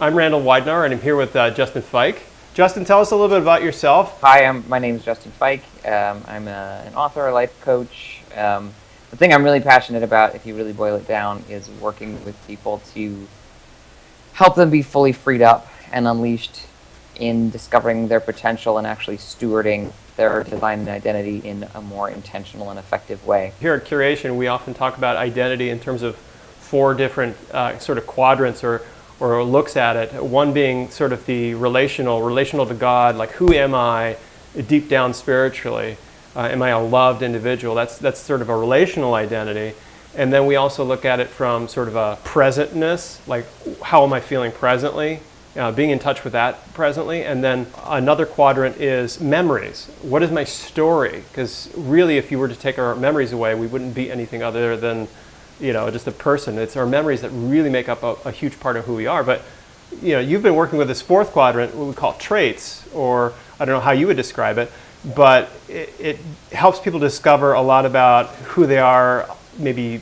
I'm Randal Weidenaar, and I'm here with Justin Fike. Justin, tell us a little bit about yourself. Hi, my name is Justin Fike. I'm an author, a life coach. The thing I'm really passionate about, if you really boil it down, is working with people to help them be fully freed up and unleashed in discovering their potential and actually stewarding their divine identity in a more intentional and effective way. Here at Curation, we often talk about identity in terms of four different sort of quadrants or looks at it. One being sort of the relational to God, like who am I deep down spiritually? Am I a loved individual? That's sort of a relational identity. And then we also look at it from sort of a presentness, like how am I feeling presently? Being in touch with that presently. And then another quadrant is memories. What is my story? Because really, if you were to take our memories away, we wouldn't be anything other than just a person. It's our memories that really make up a huge part of who we are. But you've been working with this fourth quadrant, what we call traits, or I don't know how you would describe it, but it helps people discover a lot about who they are, maybe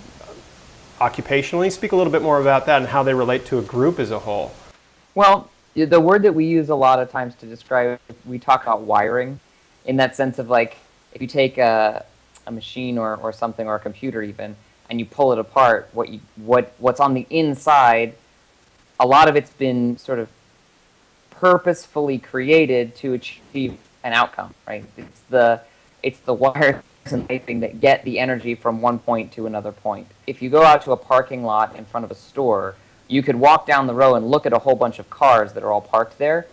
occupationally. Speak a little bit more about that and how they relate to a group as a whole. Well, the word that we use a lot of times to describe, we talk about wiring, in that sense of like, if you take a machine or something, or a computer even, and you pull it apart, what's on the inside, a lot of it's been sort of purposefully created to achieve an outcome, right? It's the wires and piping that get the energy from one point to another point. If you go out to a parking lot in front of a store, you could walk down the row and look at a whole bunch of cars that are all parked there,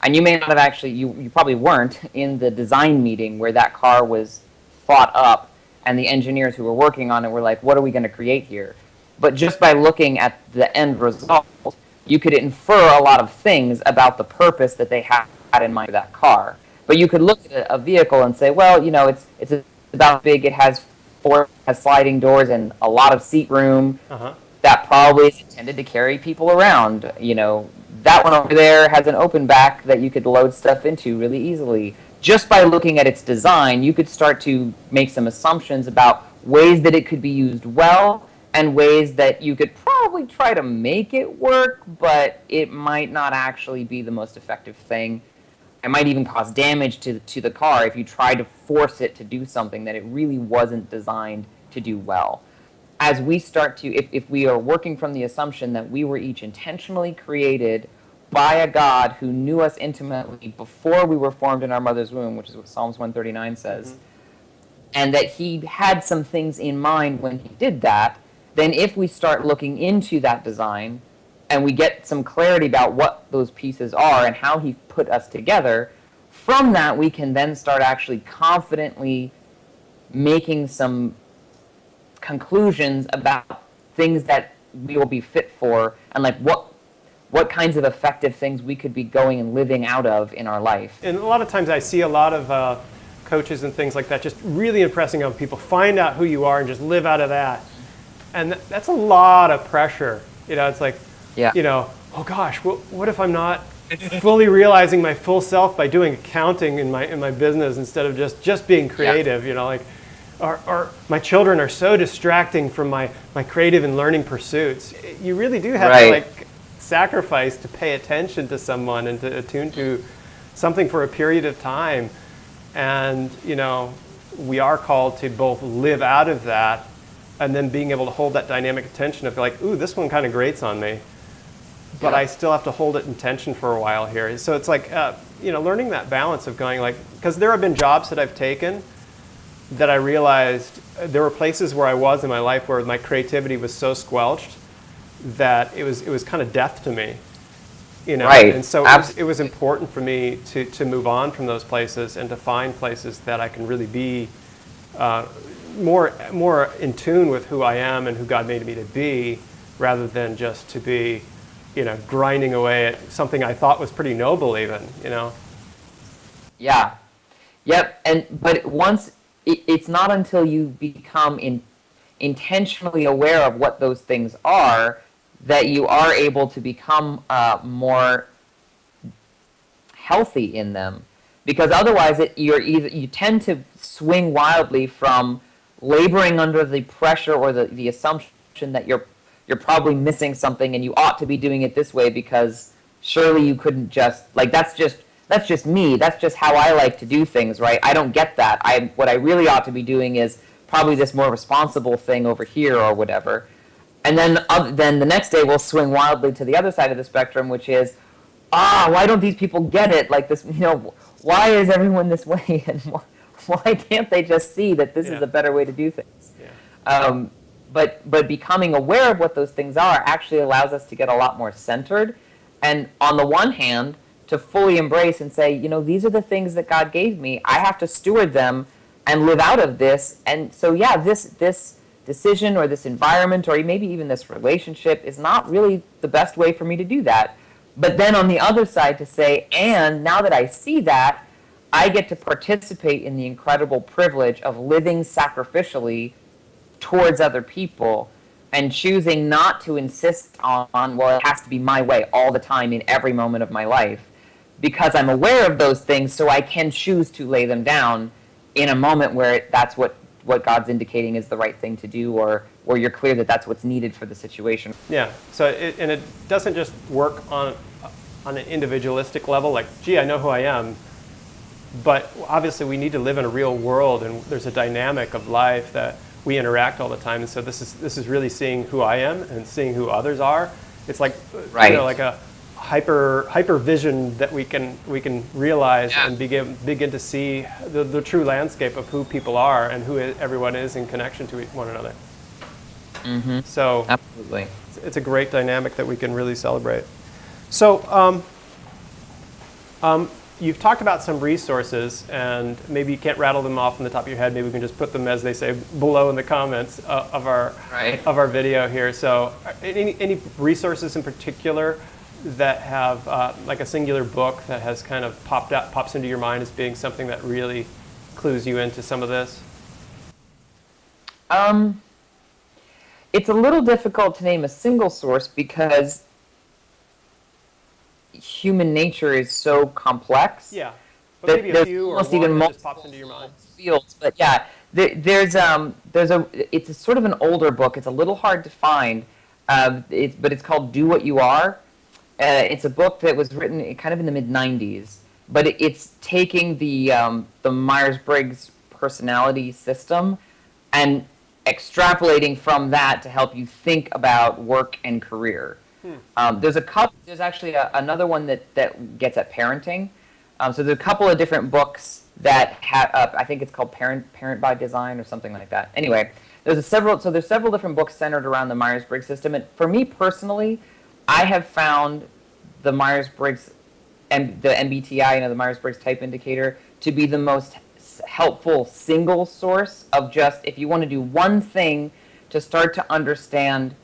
and you may not have actually, you probably weren't in the design meeting where that car was thought up, and the engineers who were working on it were like, what are we going to create here? But just by looking at the end result, you could infer a lot of things about the purpose that they had in mind for that car. But you could look at a vehicle and say, well, it's about big, it has sliding doors and a lot of seat room. That probably is intended to carry people around. That one over there has an open back that you could load stuff into really easily. Just by looking at its design, you could start to make some assumptions about ways that it could be used well and ways that you could probably try to make it work, but it might not actually be the most effective thing. It might even cause damage to the car if you tried to force it to do something that it really wasn't designed to do well. As we start to, if we are working from the assumption that we were each intentionally created by a God who knew us intimately before we were formed in our mother's womb, which is what Psalms 139 says, and that he had some things in mind when he did that, then if we start looking into that design and we get some clarity about what those pieces are and how he put us together, from that we can then start actually confidently making some conclusions about things that we will be fit for, and like what kinds of effective things we could be going and living out of in our life. And a lot of times I see a lot of coaches and things like that just really impressing on people. Find out who you are and just live out of that. And that's a lot of pressure. It's like, oh gosh, what if I'm not fully realizing my full self by doing accounting in my business instead of just being creative, Or my children are so distracting from my creative and learning pursuits. You really do have to sacrifice to pay attention to someone and to attune to something for a period of time. And, we are called to both live out of that and then being able to hold that dynamic attention of like, ooh, this one kind of grates on me, but I still have to hold it in tension for a while here. So it's like, learning that balance of going like, because there have been jobs that I've taken that I realized there were places where I was in my life where my creativity was so squelched that it was kind of death to me, Right. And so it was important for me to move on from those places and to find places that I can really be more in tune with who I am and who God made me to be, rather than just to be, grinding away at something I thought was pretty noble even, Yeah. Yep. But once it's not until you become intentionally aware of what those things are that you are able to become more healthy in them. Because otherwise, you tend to swing wildly from laboring under the pressure or the assumption that you're probably missing something and you ought to be doing it this way because surely you couldn't just, like, that's just me. That's just how I like to do things, right? I don't get that. What I really ought to be doing is probably this more responsible thing over here or whatever. And then the next day we'll swing wildly to the other side of the spectrum, which is, why don't these people get it? Like this, why is everyone this way? And why can't they just see that this is a better way to do things? Yeah. But becoming aware of what those things are actually allows us to get a lot more centered. And on the one hand, to fully embrace and say, these are the things that God gave me. I have to steward them and live out of this. And so, this decision or this environment or maybe even this relationship is not really the best way for me to do that. But then on the other side to say, and now that I see that, I get to participate in the incredible privilege of living sacrificially towards other people and choosing not to insist on, well, it has to be my way all the time in every moment of my life, because I'm aware of those things, so I can choose to lay them down in a moment where that's what God's indicating is the right thing to do, or you're clear that that's what's needed for the situation. Yeah, so it doesn't just work on an individualistic level, like, gee, I know who I am, but obviously we need to live in a real world, and there's a dynamic of life that we interact all the time, and so this is really seeing who I am and seeing who others are. It's like, like a hyper vision that we can realize and begin to see the true landscape of who people are and who everyone is in connection to one another. Mm-hmm. So absolutely, it's a great dynamic that we can really celebrate. So you've talked about some resources, and maybe you can't rattle them off on the top of your head. Maybe we can just put them, as they say, below in the comments of our video here. So any resources in particular that have like a singular book that has kind of pops into your mind as being something that really clues you into some of this? It's a little difficult to name a single source because human nature is so complex. Yeah, but maybe a few or one that just pops into your mind. Fields, but yeah, it's a sort of an older book. It's a little hard to find, but it's called "Do What You Are." It's a book that was written kind of in the mid-90s, but it's taking the Myers-Briggs personality system and extrapolating from that to help you think about work and career. There's actually another one that gets at parenting. So there's a couple of different books that have, I think it's called Parent by Design or something like that. Anyway, there's several different books centered around the Myers-Briggs system. And for me personally, I have found the Myers-Briggs and the MBTI, the Myers-Briggs Type Indicator, to be the most helpful single source of just, if you want to do one thing to start to understand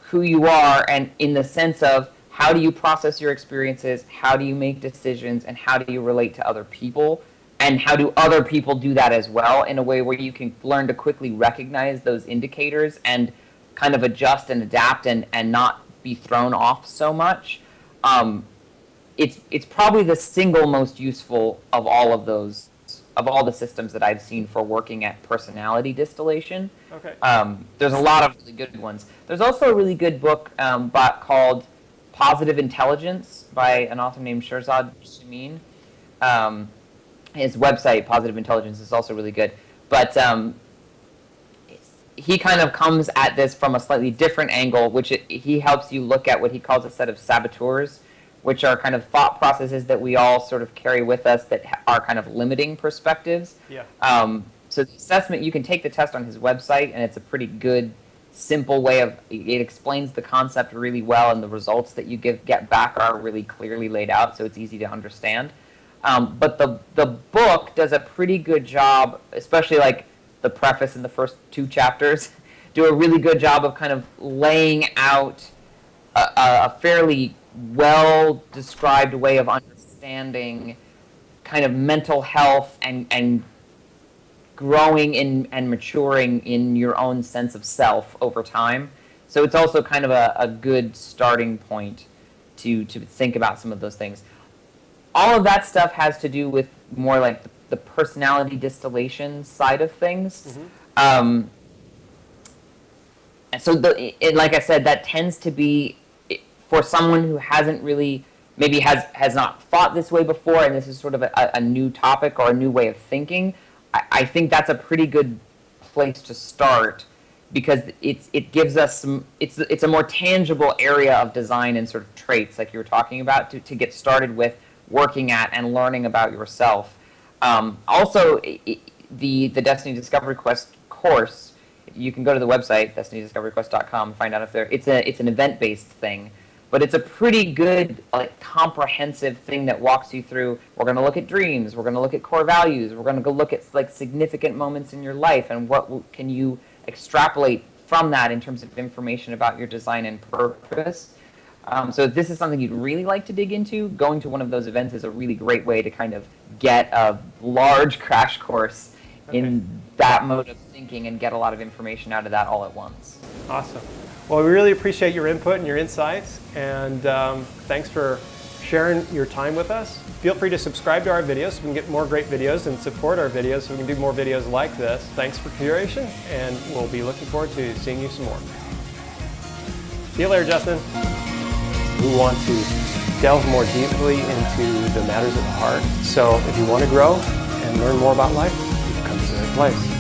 who you are, and in the sense of how do you process your experiences, how do you make decisions, and how do you relate to other people, and how do other people do that as well, in a way where you can learn to quickly recognize those indicators and kind of adjust and adapt and not be thrown off so much. It's probably the single most useful of all of those, of all the systems that I've seen for working at personality distillation. Okay. There's a lot of really good ones. There's also a really good book called Positive Intelligence by an author named Shirzad Shamin. His website, Positive Intelligence, is also really good. But he kind of comes at this from a slightly different angle, he helps you look at what he calls a set of saboteurs, which are kind of thought processes that we all sort of carry with us that are kind of limiting perspectives. Yeah. So the assessment, you can take the test on his website, and it's a pretty good, simple way of, it explains the concept really well, and the results that you get back are really clearly laid out, so it's easy to understand. But the book does a pretty good job, especially like the preface in the first 2 chapters, do a really good job of kind of laying out a fairly well-described way of understanding kind of mental health and growing in and maturing in your own sense of self over time. So it's also kind of a good starting point to think about some of those things. All of that stuff has to do with more like the personality distillation side of things. Mm-hmm. And so, like I said, that tends to be, for someone who hasn't really maybe has not thought this way before, and this is sort of a new topic or a new way of thinking, I think that's a pretty good place to start, because it gives us some, it's a more tangible area of design and sort of traits like you were talking about to get started with working at and learning about yourself. Also, the Destiny Discovery Quest course, you can go to the website destinydiscoveryquest.com and find out if it's an event-based thing, but it's a pretty good, like, comprehensive thing that walks you through. We're going to look at dreams, we're going to look at core values, we're going to go look at, like, significant moments in your life and what can you extrapolate from that in terms of information about your design and purpose. So if this is something you'd really like to dig into, going to one of those events is a really great way to kind of get a large crash course in that mode of thinking and get a lot of information out of that all at once. Awesome. Well, we really appreciate your input and your insights, and thanks for sharing your time with us. Feel free to subscribe to our videos so we can get more great videos, and support our videos so we can do more videos like this. Thanks for Curation, and we'll be looking forward to seeing you some more. See you later, Justin. We want to delve more deeply into the matters of the heart. So if you want to grow and learn more about life, you've come to the right place.